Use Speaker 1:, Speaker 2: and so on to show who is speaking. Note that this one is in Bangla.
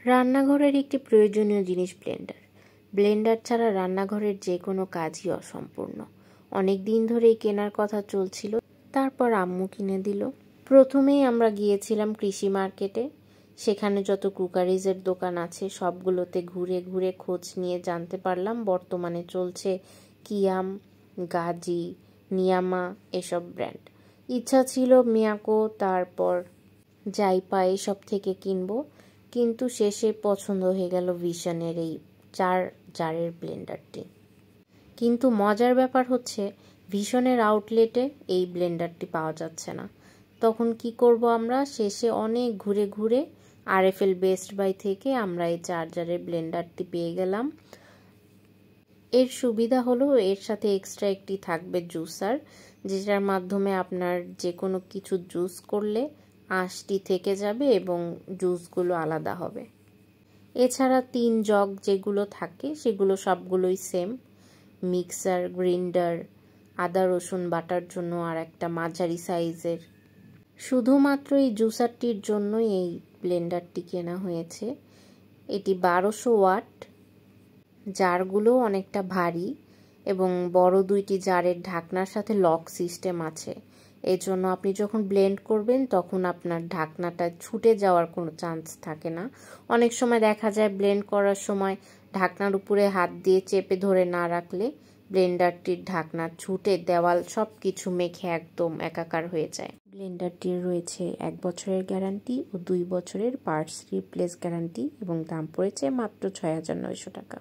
Speaker 1: রান্নাঘরের একটি প্রয়োজনীয় জিনিস ব্লেন্ডার। ব্লেন্ডার ছাড়া রান্নাঘরের যে কোনো কাজই অসম্পূর্ণ। অনেক দিন ধরেই কেনার কথা চলছিল, তারপর আম্মু কিনে দিল। প্রথমেই আমরা গিয়েছিলাম কৃষি মার্কেটে। সেখানে যত কুকারিজের দোকান আছে সবগুলোতে ঘুরে ঘুরে খোঁজ নিয়ে জানতে পারলাম বর্তমানে চলছে কিয়াম, গাজি, নিয়ামা এসব ব্র্যান্ড। ইচ্ছা ছিল মিয়াকো, তারপর জাইপা এসব থেকে কিনবো, কিন্তু শেষে পছন্দ হয়ে গেল ভিশনের এই 4 জারের ব্লেন্ডারটি। কিন্তু মজার ব্যাপার হচ্ছে ভিশনের আউটলেটে এই ব্লেন্ডারটি পাওয়া যাচ্ছে না। তখন কি করব আমরা? শেষে অনেক ঘুরে ঘুরে আরএফএল বেস্ট বাই থেকে আমরা এই 4 জারের ব্লেন্ডারটি পেয়ে গেলাম। এর সুবিধা হলো এর সাথে এক্সট্রা একটি থাকবে জুসার, যেটার মাধ্যমে আপনার যে কোনো কিছু জুস করলে আঁশটি থেকে যাবে এবং জুসগুলো আলাদা হবে। এছাড়া 3 জগ যেগুলো থাকে সেগুলো সবগুলোই সেম। মিক্সার, গ্রাইন্ডার, আদা রসুন বাটার জন্য আর একটা মাঝারি সাইজের। শুধুমাত্র এই জুসারটির জন্যই এই ব্লেন্ডারটি কেনা হয়েছে। এটি 1200 ওয়াট। জারগুলো অনেকটা ভারী এবং বড় 2টি জারের ঢাকনার সাথে লক সিস্টেম আছে। এজন্য আপনি যখন ব্লেন্ড করবেন তখন আপনার ঢাকনাটা ছুটে যাওয়ার কোনো চান্স থাকে না। অনেক সময় দেখা যায় ব্লেন্ড করার সময় ঢাকনার উপরে হাত দিয়ে চেপে ধরে না রাখলে ব্লেন্ডারটির ঢাকনা ছুটে দেওয়াল সব কিছু মেখে একদম একাকার হয়ে যায়। ব্লেন্ডারটির রয়েছে 1 বছরের গ্যারান্টি ও 2 বছরের পার্টস রিপ্লেস গ্যারান্টি এবং দাম পড়েছে মাত্র 6900 টাকা।